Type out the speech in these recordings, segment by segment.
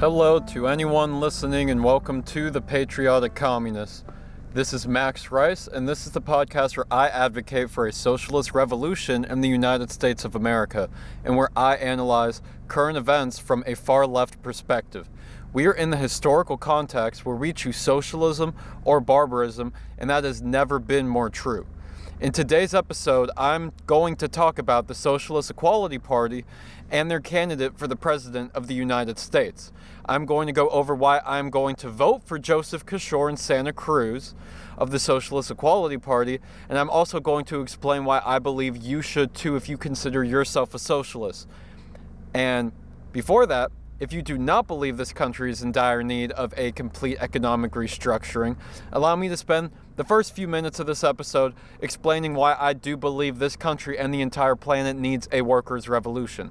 Hello to anyone listening and welcome to The Patriotic Communist. This is Max Rice, and this is the podcast where I advocate for a socialist revolution in the United States of America, and where I analyze current events from a far-left perspective. We are in the historical context where we choose socialism or barbarism, and that has never been more true. In today's episode, I'm going to talk about the Socialist Equality Party and their candidate for the President of the United States. I'm going to go over why I'm going to vote for Joseph Kishore in Santa Cruz of the Socialist Equality Party, and I'm also going to explain why I believe you should too if you consider yourself a socialist. And before that, if you do not believe this country is in dire need of a complete economic restructuring, allow me to spend the first few minutes of this episode explaining why I do believe this country and the entire planet needs a workers' revolution.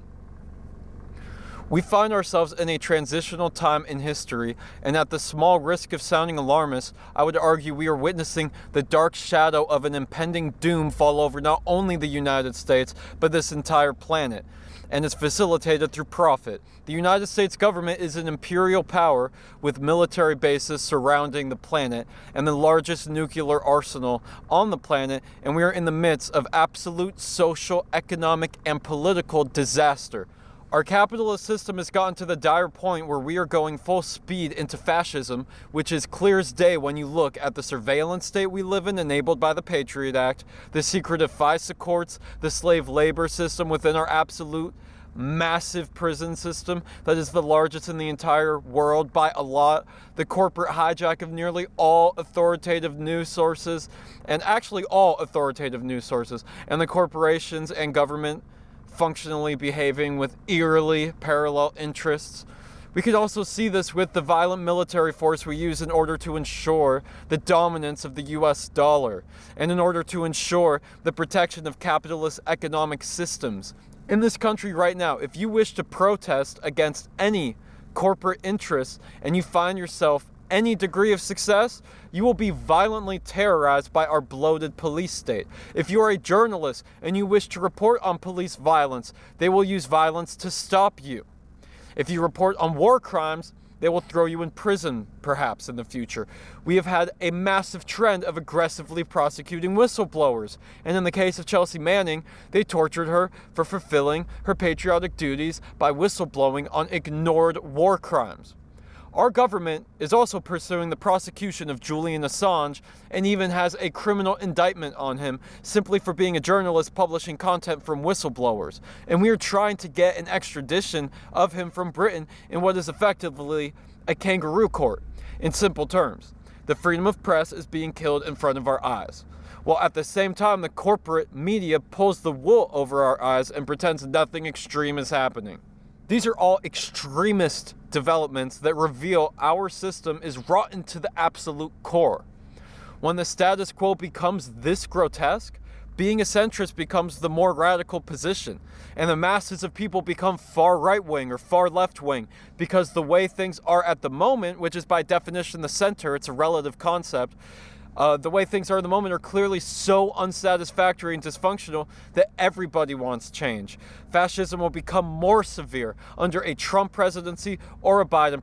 We find ourselves in a transitional time in history, and at the small risk of sounding alarmist, I would argue we are witnessing the dark shadow of an impending doom fall over not only the United States, but this entire planet, and is facilitated through profit. The United States government is an imperial power with military bases surrounding the planet and the largest nuclear arsenal on the planet, and we are in the midst of absolute social, economic, and political disaster. Our capitalist system has gotten to the dire point where we are going full speed into fascism, which is clear as day when you look at the surveillance state we live in enabled by the Patriot Act, the secretive FISA courts, the slave labor system within our absolute massive prison system that is the largest in the entire world by a lot, the corporate hijack of nearly all authoritative news sources, and actually all authoritative news sources, and the corporations and government functionally behaving with eerily parallel interests. We could also see this with the violent military force we use in order to ensure the dominance of the US dollar and in order to ensure the protection of capitalist economic systems. In this country right now, if you wish to protest against any corporate interests and you find yourself any degree of success, you will be violently terrorized by our bloated police state. If you are a journalist and you wish to report on police violence, they will use violence to stop you. If you report on war crimes, they will throw you in prison, perhaps, in the future. We have had a massive trend of aggressively prosecuting whistleblowers. And in the case of Chelsea Manning, they tortured her for fulfilling her patriotic duties by whistleblowing on ignored war crimes. Our government is also pursuing the prosecution of Julian Assange and even has a criminal indictment on him simply for being a journalist publishing content from whistleblowers. And we are trying to get an extradition of him from Britain in what is effectively a kangaroo court. In simple terms, the freedom of press is being killed in front of our eyes, while at the same time the corporate media pulls the wool over our eyes and pretends nothing extreme is happening. These are all extremist developments that reveal our system is rotten to the absolute core. When the status quo becomes this grotesque, being a centrist becomes the more radical position, and the masses of people become far right-wing or far left-wing, because the way things are at the moment, which is by definition the center, it's a relative concept, the way things are at the moment are clearly so unsatisfactory and dysfunctional that everybody wants change. Fascism will become more severe under a Trump presidency or a Biden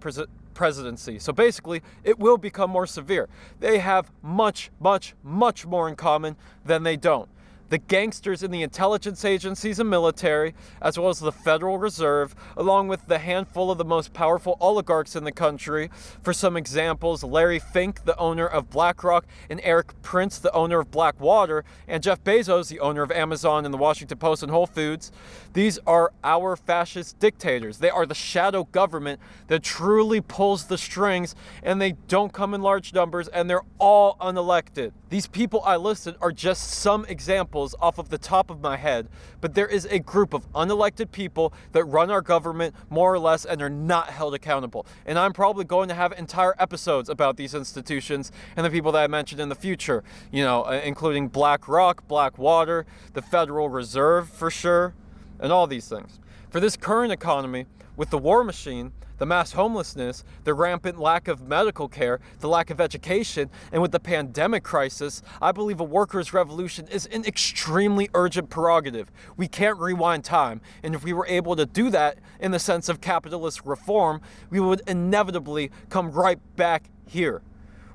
presidency. So basically, it will become more severe. They have much, much, much more in common than they don't. The gangsters in the intelligence agencies and military, as well as the Federal Reserve, along with the handful of the most powerful oligarchs in the country. For some examples, Larry Fink, the owner of BlackRock, and Eric Prince, the owner of Blackwater, and Jeff Bezos, the owner of Amazon and the Washington Post and Whole Foods. These are our fascist dictators. They are the shadow government that truly pulls the strings, and they don't come in large numbers, and they're all unelected. These people I listed are just some examples off of the top of my head, but there is a group of unelected people that run our government more or less and are not held accountable. And I'm probably going to have entire episodes about these institutions and the people that I mentioned in the future, including BlackRock, Blackwater, the Federal Reserve for sure, and all these things. For this current economy, with the war machine, the mass homelessness, the rampant lack of medical care, the lack of education, and with the pandemic crisis, I believe a workers' revolution is an extremely urgent prerogative. We can't rewind time, and if we were able to do that in the sense of capitalist reform, we would inevitably come right back here.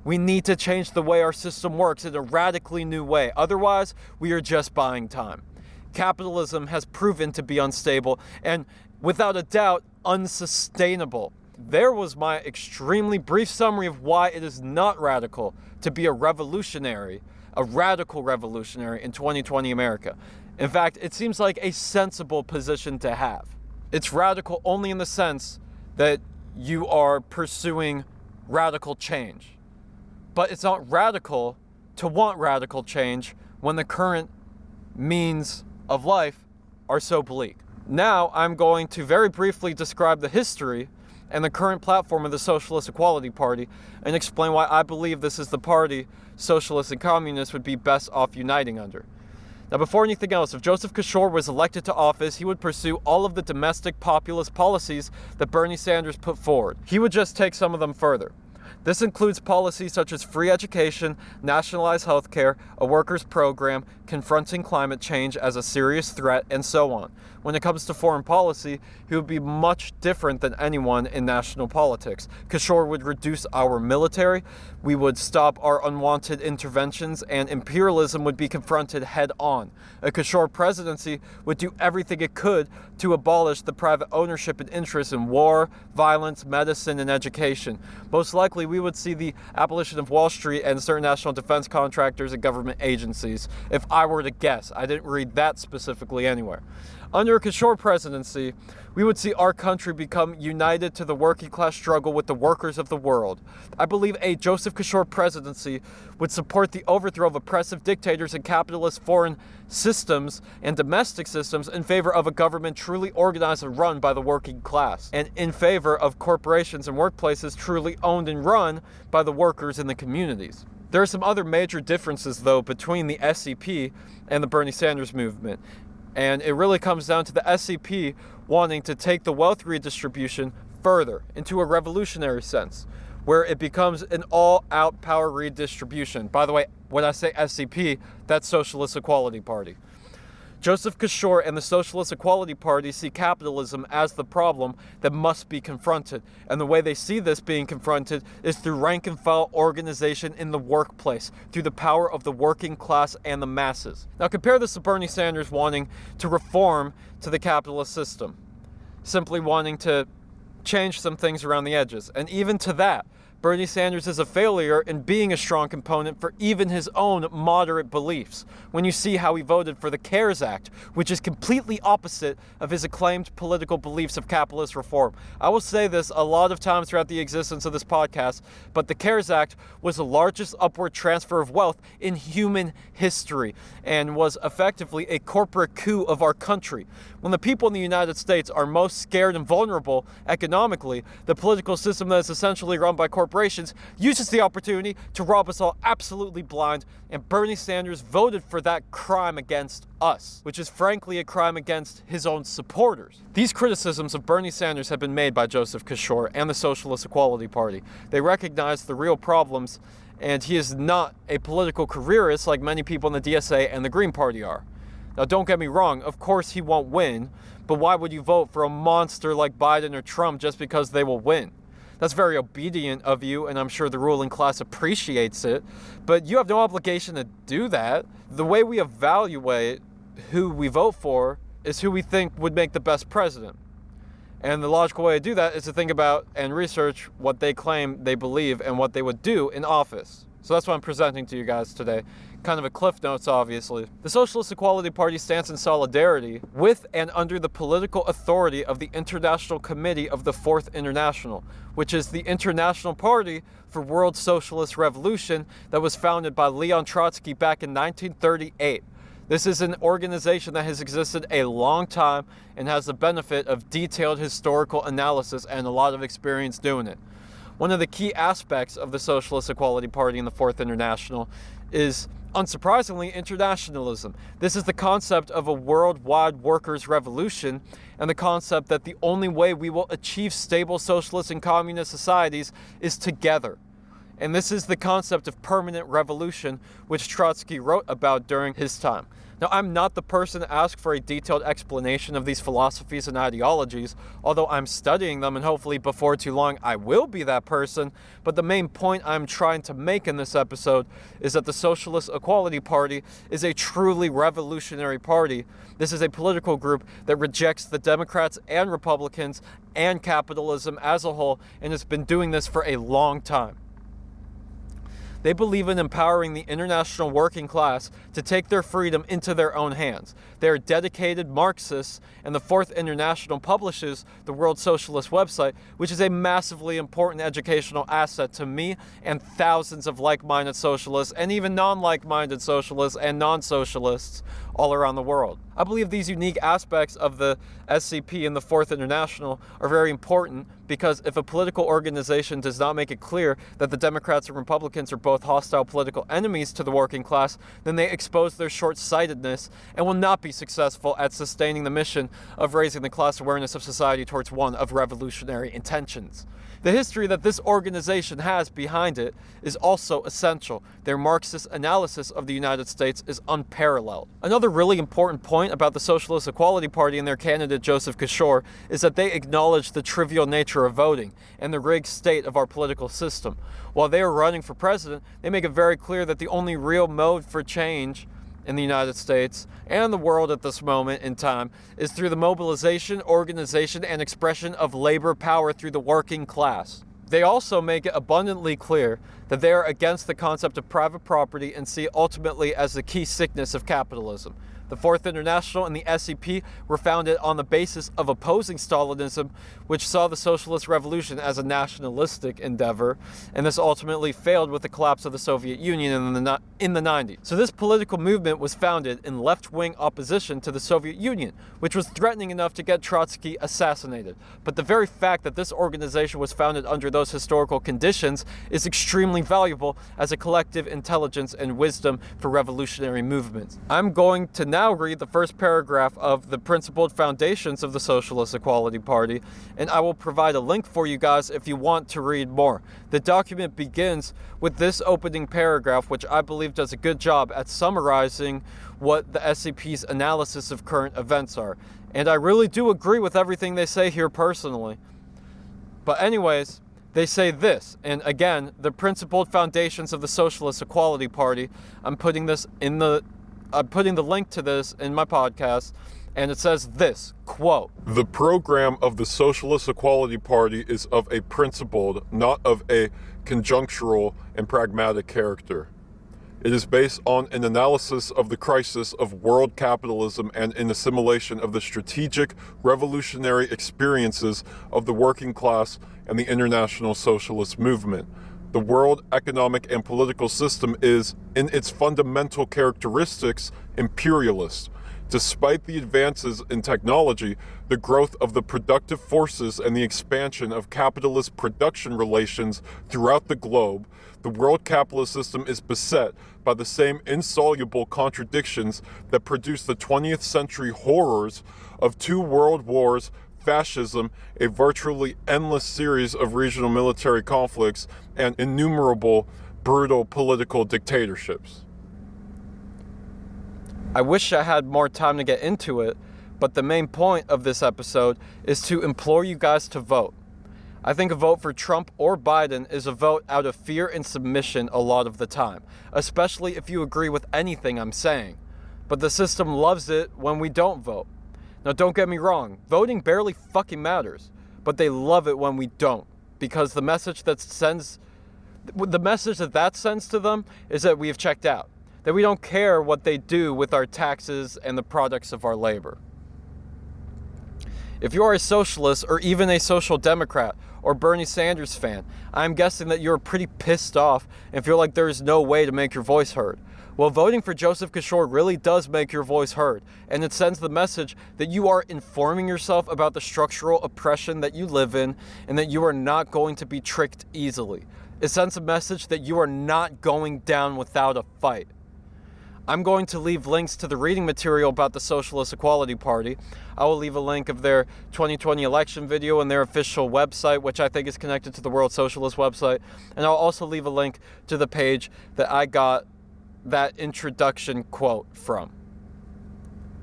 We need to change the way our system works in a radically new way. Otherwise, we are just buying time. Capitalism has proven to be unstable and, without a doubt, unsustainable. There was my extremely brief summary of why it is not radical to be a radical revolutionary in 2020 America. In fact, it seems like a sensible position to have. It's radical only in the sense that you are pursuing radical change. But it's not radical to want radical change when the current means of life are so bleak. Now I'm going to very briefly describe the history and the current platform of the Socialist Equality Party and explain why I believe this is the party socialists and communists would be best off uniting under. Now, before anything else, if Joseph Kishore was elected to office, he would pursue all of the domestic populist policies that Bernie Sanders put forward. He would just take some of them further. This includes policies such as free education, nationalized healthcare, a workers' program, confronting climate change as a serious threat, and so on. When it comes to foreign policy, he would be much different than anyone in national politics. Kishore would reduce our military, we would stop our unwanted interventions, and imperialism would be confronted head-on. A Kishore presidency would do everything it could to abolish the private ownership and interest in war, violence, medicine, and education. Most likely, we would see the abolition of Wall Street and certain national defense contractors and government agencies, if I were to guess. I didn't read that specifically anywhere. Under a Kishore presidency, we would see our country become united to the working class struggle with the workers of the world. I believe a Joseph Kishore presidency would support the overthrow of oppressive dictators and capitalist foreign systems and domestic systems in favor of a government truly organized and run by the working class, and in favor of corporations and workplaces truly owned and run by the workers in the communities. There are some other major differences, though, between the SEP and the Bernie Sanders movement. And it really comes down to the SEP wanting to take the wealth redistribution further into a revolutionary sense, where it becomes an all-out power redistribution. By the way, when I say SEP, that's Socialist Equality Party. Joseph Kishore and the Socialist Equality Party see capitalism as the problem that must be confronted. And the way they see this being confronted is through rank and file organization in the workplace, through the power of the working class and the masses. Now compare this to Bernie Sanders wanting to reform to the capitalist system, simply wanting to change some things around the edges. And even to that, Bernie Sanders is a failure in being a strong component for even his own moderate beliefs. When you see how he voted for the CARES Act, which is completely opposite of his acclaimed political beliefs of capitalist reform. I will say this a lot of times throughout the existence of this podcast, but the CARES Act was the largest upward transfer of wealth in human history and was effectively a corporate coup of our country. When the people in the United States are most scared and vulnerable economically, the political system that is essentially run by corporations uses the opportunity to rob us all absolutely blind, and Bernie Sanders voted for that crime against us, which is frankly a crime against his own supporters. These criticisms of Bernie Sanders have been made by Joseph Kishore and the Socialist Equality Party. They recognize the real problems, and he is not a political careerist like many people in the DSA and the Green Party are. Now, don't get me wrong, of course he won't win, but why would you vote for a monster like Biden or Trump just because they will win? That's very obedient of you, and I'm sure the ruling class appreciates it, but you have no obligation to do that. The way we evaluate who we vote for is who we think would make the best president. And the logical way to do that is to think about and research what they claim they believe and what they would do in office. So that's what I'm presenting to you guys today. Kind of a cliff notes, obviously. The Socialist Equality Party stands in solidarity with and under the political authority of the International Committee of the Fourth International, which is the international party for world socialist revolution that was founded by Leon Trotsky back in 1938. This is an organization that has existed a long time and has the benefit of detailed historical analysis and a lot of experience doing it. One of the key aspects of the Socialist Equality Party and the Fourth International is unsurprisingly, internationalism. This is the concept of a worldwide workers' revolution, and the concept that the only way we will achieve stable socialist and communist societies is together. And this is the concept of permanent revolution, which Trotsky wrote about during his time. Now, I'm not the person to ask for a detailed explanation of these philosophies and ideologies, although I'm studying them, and hopefully before too long I will be that person. But the main point I'm trying to make in this episode is that the Socialist Equality Party is a truly revolutionary party. This is a political group that rejects the Democrats and Republicans and capitalism as a whole, and has been doing this for a long time. They believe in empowering the international working class to take their freedom into their own hands. They are dedicated Marxists, and the Fourth International publishes the World Socialist website, which is a massively important educational asset to me and thousands of like-minded socialists, and even non-like-minded socialists and non-socialists all around the world. I believe these unique aspects of the SCP and the Fourth International are very important, because if a political organization does not make it clear that the Democrats and Republicans are both hostile political enemies to the working class, then they expose their short-sightedness and will not be successful at sustaining the mission of raising the class awareness of society towards one of revolutionary intentions. The history that this organization has behind it is also essential. Their Marxist analysis of the United States is unparalleled. Another really important point about the Socialist Equality Party and their candidate Joseph Kishore is that they acknowledge the trivial nature of voting and the rigged state of our political system. While they are running for president, they make it very clear that the only real mode for change in the United States and the world at this moment in time is through the mobilization, organization, and expression of labor power through the working class. They also make it abundantly clear that they are against the concept of private property and see it ultimately as the key sickness of capitalism. The Fourth International and the SCP were founded on the basis of opposing Stalinism, which saw the socialist revolution as a nationalistic endeavor, and this ultimately failed with the collapse of the Soviet Union in the 90s. So this political movement was founded in left-wing opposition to the Soviet Union, which was threatening enough to get Trotsky assassinated. But the very fact that this organization was founded under those historical conditions is extremely valuable as a collective intelligence and wisdom for revolutionary movements. I'm going to now read the first paragraph of the principled foundations of the Socialist Equality Party, and I will provide a link for you guys if you want to read more. The document begins with this opening paragraph, which I believe does a good job at summarizing what the SCP's analysis of current events are. And I really do agree with everything they say here personally. But anyways, they say this, and again, the principled foundations of the Socialist Equality Party, I'm putting the link to this in my podcast, and it says this, quote, "The program of the Socialist Equality Party is of a principled, not of a conjunctural and pragmatic character. It is based on an analysis of the crisis of world capitalism and an assimilation of the strategic, revolutionary experiences of the working class and the international socialist movement. The world economic and political system is, in its fundamental characteristics, imperialist. Despite the advances in technology, the growth of the productive forces and the expansion of capitalist production relations throughout the globe, the world capitalist system is beset by the same insoluble contradictions that produced the 20th century horrors of 2 world wars, fascism, a virtually endless series of regional military conflicts, and innumerable brutal political dictatorships." I wish I had more time to get into it, but the main point of this episode is to implore you guys to vote. I think a vote for Trump or Biden is a vote out of fear and submission a lot of the time, especially if you agree with anything I'm saying. But the system loves it when we don't vote. Now, don't get me wrong, voting barely fucking matters, but they love it when we don't, because the message that sends to them is that we have checked out, that we don't care what they do with our taxes and the products of our labor. If you are a socialist or even a social democrat or Bernie Sanders fan, I'm guessing that you're pretty pissed off and feel like there is no way to make your voice heard. Well, voting for Joseph Kishore really does make your voice heard, and it sends the message that you are informing yourself about the structural oppression that you live in and that you are not going to be tricked easily. It sends a message that you are not going down without a fight. I'm going to leave links to the reading material about the Socialist Equality Party. I will leave a link of their 2020 election video and their official website, which I think is connected to the World Socialist website. And I'll also leave a link to the page that I got that introduction quote from,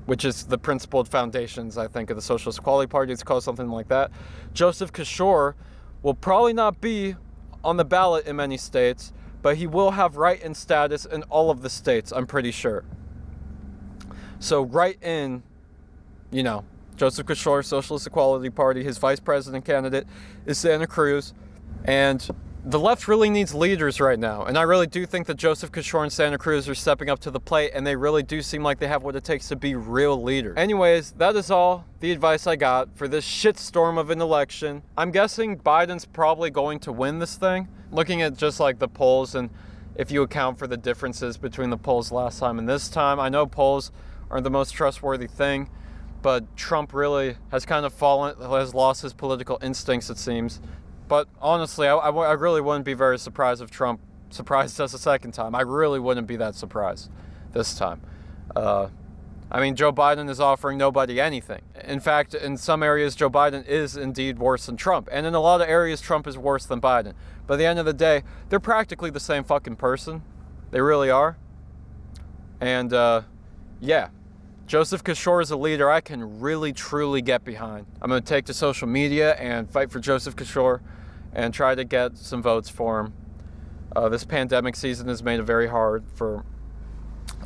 which is the principled foundations, I think, of the Socialist Equality Party. It's called something like that. Joseph Kishore will probably not be on the ballot in many states, but he will have write-in status in all of the states, I'm pretty sure. So write-in, Joseph Kishore, Socialist Equality Party, his vice president candidate is Santa Cruz, and the left really needs leaders right now, and I really do think that Joseph Kishore and Santa Cruz are stepping up to the plate, and they really do seem like they have what it takes to be real leaders. Anyways, that is all the advice I got for this shitstorm of an election. I'm guessing Biden's probably going to win this thing, looking at just like the polls, and if you account for the differences between the polls last time and this time. I know polls aren't the most trustworthy thing, but Trump really has kind of has lost his political instincts, it seems. But honestly, I really wouldn't be very surprised if Trump surprised us a second time. I really wouldn't be that surprised this time. Joe Biden is offering nobody anything. In fact, in some areas, Joe Biden is indeed worse than Trump. And in a lot of areas, Trump is worse than Biden. But at the end of the day, they're practically the same fucking person. They really are. And, Joseph Kishore is a leader I can really, truly get behind. I'm going to take to social media and fight for Joseph Kishore and try to get some votes for him. This pandemic season has made it very hard for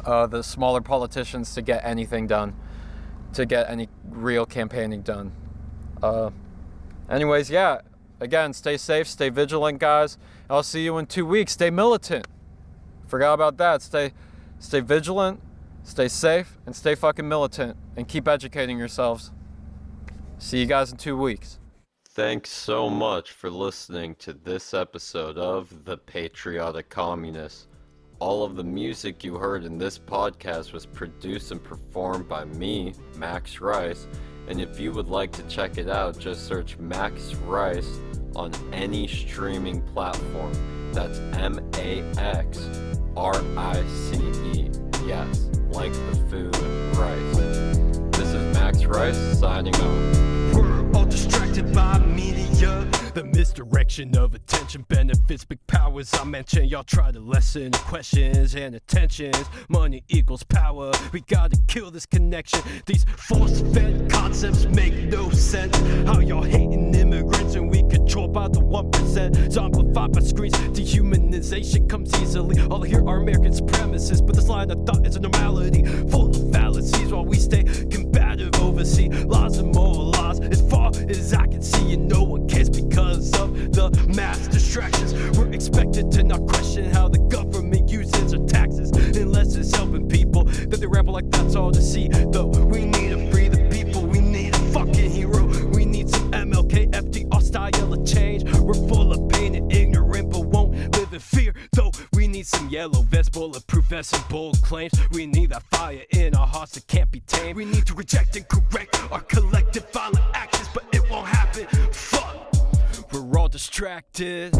the smaller politicians to get anything done, to get any real campaigning done. Again, stay safe, stay vigilant, guys. I'll see you in 2 weeks. Stay militant. Forgot about that. Stay vigilant. Stay safe and stay fucking militant and keep educating yourselves. See you guys in 2 weeks. Thanks so much for listening to this episode of The Patriotic Communist. All of the music you heard in this podcast was produced and performed by me, Max Rice. And if you would like to check it out, just search Max Rice on any streaming platform. That's MAXRICE. Yes, like the food rice. This is Max Rice signing off. We're all distracted by media. The misdirection of attention benefits big powers. I mentioned y'all try to lessen the questions and attentions. Money equals power. We gotta kill this connection. These force-fed concepts make no sense. How y'all hating immigrants and we controlled by the 1%. Zombified by screens. Dehumanization comes easily. All I hear are American supremacists, but this line of thought is a normality, full of fallacies. While we stay combative overseas, laws and more laws. As far as I can see, and no one cares because of the mass distractions. We're expected to not question how the government uses our taxes, unless it's helping people. Then they ramble like that's all to see. Though we need to free the people, we need a fucking hero. We need some MLK, FDR style of change. We're full of pain and ignorant, but won't live in fear. Though we need some yellow vest, bulletproof vests and bold claims. We need that fire in our hearts that can't be tamed. We need to reject and correct our collective violent actions, but it won't happen. Fuck. We're all distracted.